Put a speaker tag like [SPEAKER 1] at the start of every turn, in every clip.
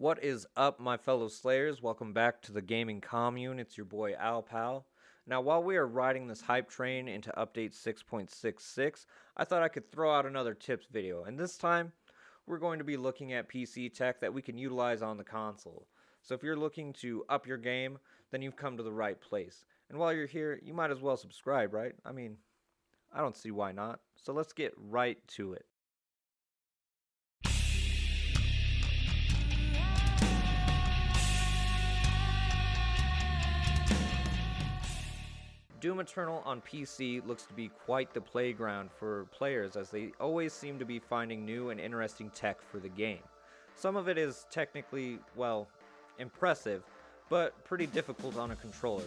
[SPEAKER 1] What is up, my fellow Slayers? Welcome back to the gaming commune. It's your boy Alpal. Now, while we are riding this hype train into update 6.66, I thought I could throw out another tips video, and this time we're going to be looking at PC tech that we can utilize on the console. So if you're looking to up your game, then you've come to the right place. And while you're here, you might as well subscribe, right? I mean, I don't see why not. So let's get right to it. Doom Eternal on PC looks to be quite the playground for players, as they always seem to be finding new and interesting tech for the game. Some of it is technically, well, impressive, but pretty difficult on a controller.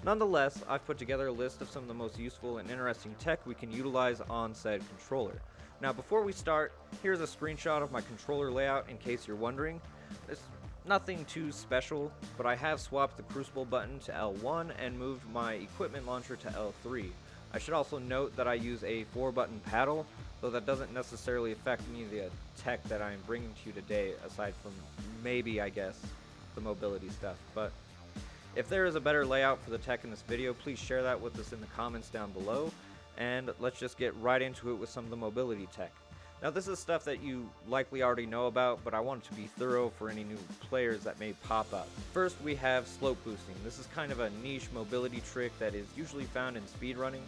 [SPEAKER 1] Nonetheless, I've put together a list of some of the most useful and interesting tech we can utilize on said controller. Now, before we start, here's a screenshot of my controller layout in case you're wondering. It's nothing too special, but I have swapped the Crucible button to L1 and moved my equipment launcher to L3. I should also note that I use a 4-button paddle, though that doesn't necessarily affect any of the tech that I'm bringing to you today, aside from maybe, I guess, the mobility stuff. But if there is a better layout for the tech in this video, please share that with us in the comments down below, and let's just get right into it with some of the mobility tech. Now, this is stuff that you likely already know about, but I want it to be thorough for any new players that may pop up. First, we have slope boosting. This is kind of a niche mobility trick that is usually found in speedrunning.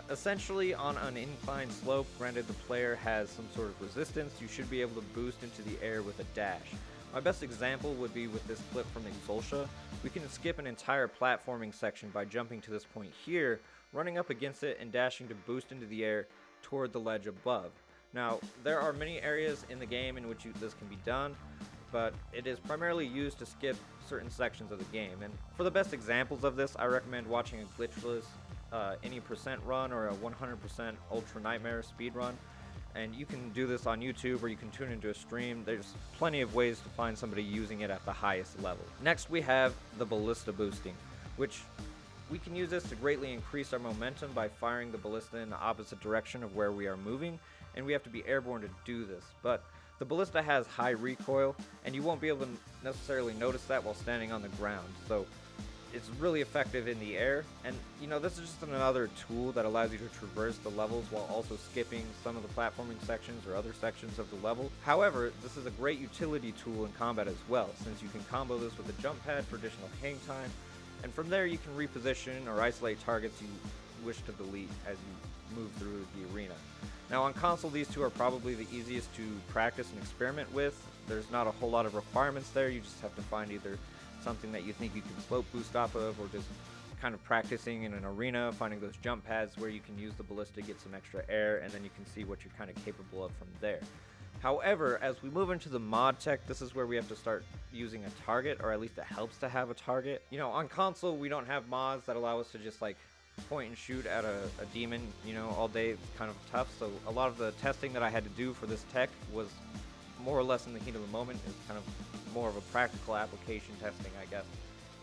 [SPEAKER 1] Essentially, on an inclined slope, granted the player has some sort of resistance, you should be able to boost into the air with a dash. My best example would be with this clip from Exultia. We can skip an entire platforming section by jumping to this point here, running up against it, and dashing to boost into the air toward the ledge above. Now, there are many areas in the game in which this can be done, but it is primarily used to skip certain sections of the game. And for the best examples of this, I recommend watching a glitchless any percent run or a 100% Ultra Nightmare speed run. And you can do this on YouTube, or you can tune into a stream. There's plenty of ways to find somebody using it at the highest level. Next, we have the ballista boosting, which we can use this to greatly increase our momentum by firing the ballista in the opposite direction of where we are moving, and we have to be airborne to do this. But the ballista has high recoil, and you won't be able to necessarily notice that while standing on the ground, so it's really effective in the air. And you know, this is just another tool that allows you to traverse the levels while also skipping some of the platforming sections or other sections of the level. However, this is a great utility tool in combat as well, since you can combo this with a jump pad for additional hang time, and from there you can reposition or isolate targets you wish to delete as you move through the arena. Now, on console, these two are probably the easiest to practice and experiment with. There's not a whole lot of requirements there. You just have to find either something that you think you can slope boost off of, or just kind of practicing in an arena, finding those jump pads where you can use the ballista, get some extra air, and then you can see what you're kind of capable of from there. However, as we move into the mod tech, this is where we have to start using a target, or at least it helps to have a target. You know, on console, we don't have mods that allow us to just like point and shoot at a demon, you know, all day. It's kind of tough, so a lot of the testing that I had to do for this tech was more or less in the heat of the moment. It's kind of more of a practical application testing, I guess,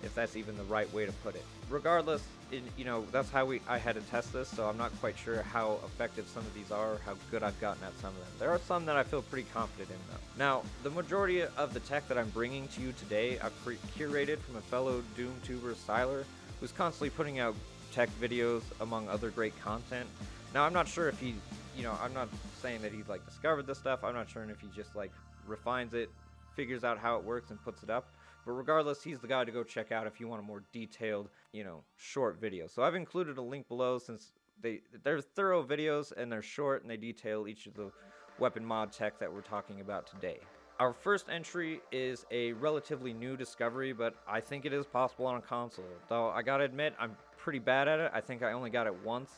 [SPEAKER 1] if that's even the right way to put it. Regardless, you know, that's how I had to test this, so I'm not quite sure how effective some of these are, or how good I've gotten at some of them. There are some that I feel pretty confident in, though. Now, the majority of the tech that I'm bringing to you today, I've curated from a fellow Doom tuber, Sylar, who's constantly putting out tech videos among other great content. Now, I'm not sure if he, you know, I'm not saying that he's like discovered this stuff. I'm not sure if he just like refines it, figures out how it works, and puts it up. But regardless, he's the guy to go check out if you want a more detailed, you know, short video. So I've included a link below, since they're thorough videos and they're short and they detail each of the weapon mod tech that we're talking about today. Our first entry is a relatively new discovery, but I think it is possible on a console. Though I gotta admit, I'm pretty bad at it. I think I only got it once,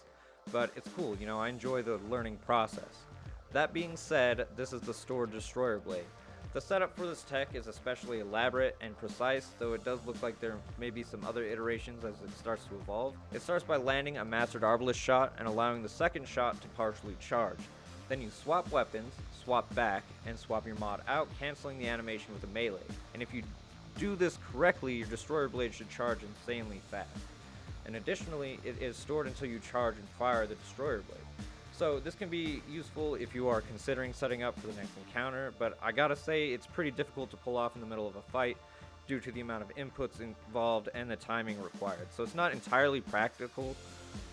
[SPEAKER 1] but it's cool, you know, I enjoy the learning process. That being said, this is the Stored Destroyer Blade. The setup for this tech is especially elaborate and precise, though it does look like there may be some other iterations as it starts to evolve. It starts by landing a Mastered Arbalist shot and allowing the second shot to partially charge. Then you swap weapons, swap back, and swap your mod out, canceling the animation with a melee. And if you do this correctly, your Destroyer Blade should charge insanely fast. And additionally, it is stored until you charge and fire the Destroyer Blade. So this can be useful if you are considering setting up for the next encounter, but I gotta say it's pretty difficult to pull off in the middle of a fight due to the amount of inputs involved and the timing required. So it's not entirely practical,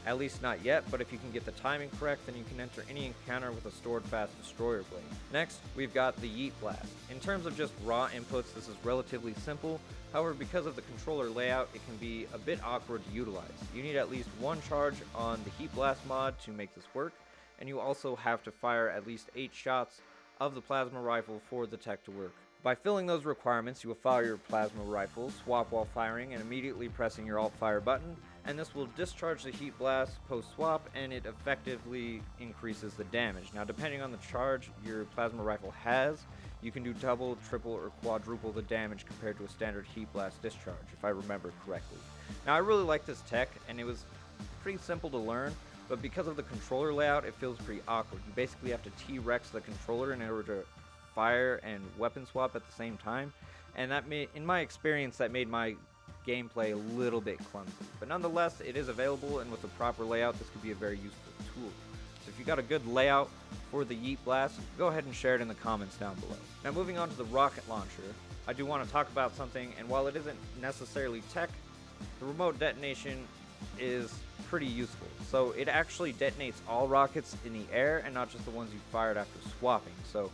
[SPEAKER 1] at least not yet, but if you can get the timing correct, then you can enter any encounter with a stored fast destroyer blade. Next, we've got the Yeet Blast. In terms of just raw inputs, this is relatively simple. However, because of the controller layout, it can be a bit awkward to utilize. You need at least one charge on the Heat Blast mod to make this work, and you also have to fire at least 8 shots of the plasma rifle for the tech to work. By filling those requirements, you will fire your plasma rifle, swap while firing, and immediately pressing your alt fire button, and this will discharge the heat blast post swap, and it effectively increases the damage. Now, depending on the charge your plasma rifle has, you can do double, triple, or quadruple the damage compared to a standard heat blast discharge, if I remember correctly. Now, I really like this tech, and it was pretty simple to learn, but because of the controller layout, it feels pretty awkward. You basically have to T-Rex the controller in order to fire and weapon swap at the same time, and that in my experience, that made my gameplay a little bit clumsy. But nonetheless, it is available, and with the proper layout, this could be a very useful tool. So if you got a good layout for the Yeet Blast, go ahead and share it in the comments down below. Now, moving on to the rocket launcher, I do want to talk about something, and while it isn't necessarily tech, the remote detonation is pretty useful. So it actually detonates all rockets in the air and not just the ones you fired after swapping. So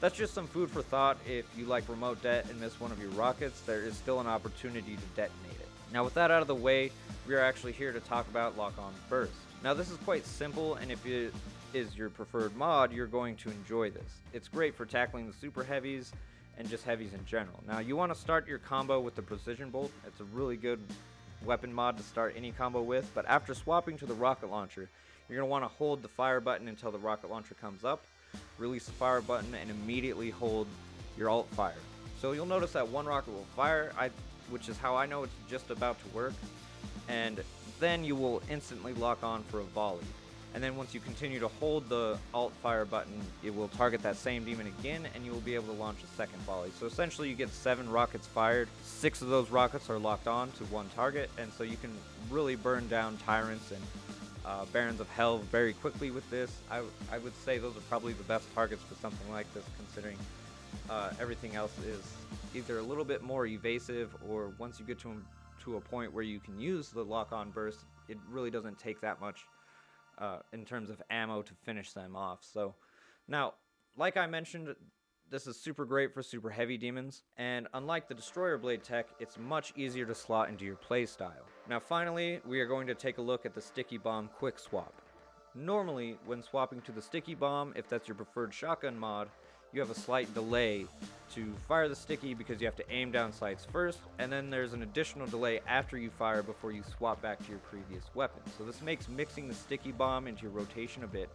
[SPEAKER 1] that's just some food for thought. If you like remote det and miss one of your rockets, there is still an opportunity to detonate it. Now, with that out of the way, we are actually here to talk about lock-on burst. Now, this is quite simple, and if it is your preferred mod, you're going to enjoy this. It's great for tackling the super heavies and just heavies in general. Now, you want to start your combo with the precision bolt. It's a really good weapon mod to start any combo with, but after swapping to the rocket launcher, you're going to want to hold the fire button until the rocket launcher comes up, release the fire button, and immediately hold your alt fire. So you'll notice that one rocket will fire, which is how I know it's just about to work, and then you will instantly lock on for a volley. And then once you continue to hold the alt fire button, it will target that same demon again, and you will be able to launch a second volley. So essentially you get 7 rockets fired, 6 of those rockets are locked on to one target, and so you can really burn down tyrants and Barons of Hell very quickly with this. I would say those are probably the best targets for something like this, considering everything else is either a little bit more evasive, or once you get to a point where you can use the lock-on burst, it really doesn't take that much in terms of ammo to finish them off. So now, like I mentioned, this is super great for super heavy demons, and unlike the destroyer blade tech, it's much easier to slot into your playstyle. Now finally, we are going to take a look at the sticky bomb quick swap. Normally, when swapping to the sticky bomb, if that's your preferred shotgun mod, you have a slight delay to fire the sticky because you have to aim down sights first, and then there's an additional delay after you fire before you swap back to your previous weapon. So this makes mixing the sticky bomb into your rotation a bit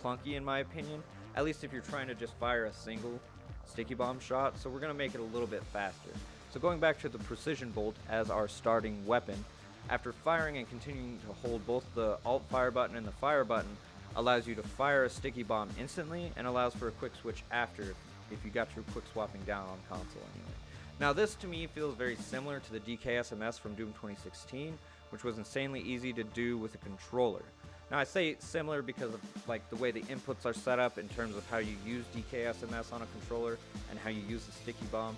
[SPEAKER 1] clunky in my opinion, at least if you're trying to just fire a single sticky bomb shot. So we're going to make it a little bit faster. So going back to the precision bolt as our starting weapon, after firing and continuing to hold both the alt fire button and the fire button, allows you to fire a sticky bomb instantly and allows for a quick switch after if you got your quick swapping down on console anyway. Now this to me feels very similar to the DKSMS from Doom 2016, which was insanely easy to do with a controller. Now I say similar because of like the way the inputs are set up in terms of how you use DKSMS on a controller and how you use the sticky bomb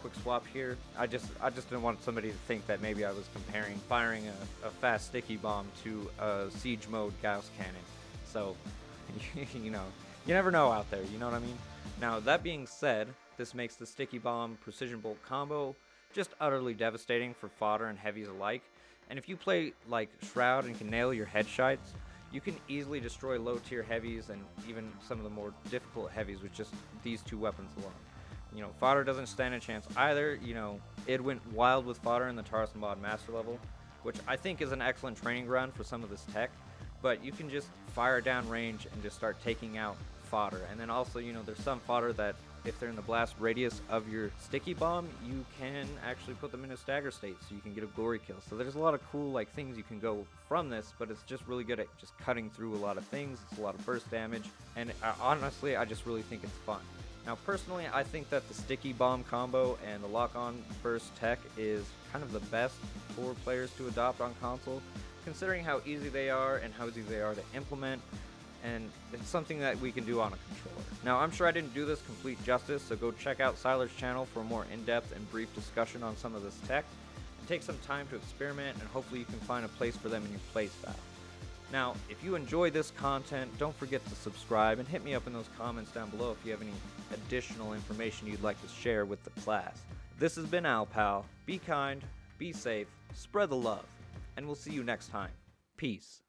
[SPEAKER 1] quick swap here. I just didn't want somebody to think that maybe I was comparing firing a fast sticky bomb to a siege mode Gauss cannon. So, you know, you never know out there, you know what I mean? Now, that being said, this makes the sticky bomb precision bolt combo just utterly devastating for fodder and heavies alike. And if you play like Shroud and can nail your headshots, you can easily destroy low tier heavies and even some of the more difficult heavies with just these two weapons alone. You know, fodder doesn't stand a chance either. You know, it went wild with fodder in the Taurus Mod Master level, which I think is an excellent training ground for some of this tech. But you can just fire down range and just start taking out fodder. And then also, you know, there's some fodder that if they're in the blast radius of your sticky bomb, you can actually put them in a stagger state so you can get a glory kill. So there's a lot of cool like things you can go from this, but it's just really good at just cutting through a lot of things. It's a lot of burst damage, and honestly, I just really think it's fun. Now personally, I think that the sticky bomb combo and the lock-on burst tech is kind of the best for players to adopt on console, considering how easy they are and how easy they are to implement. and it's something that we can do on a controller. Now, I'm sure I didn't do this complete justice, so go check out Sylar's channel for a more in-depth and brief discussion on some of this tech, and take some time to experiment, and hopefully you can find a place for them in your playstyle. Now, if you enjoy this content, don't forget to subscribe and hit me up in those comments down below if you have any additional information you'd like to share with the class. This has been Alpal. Be kind, be safe, spread the love, and we'll see you next time. Peace.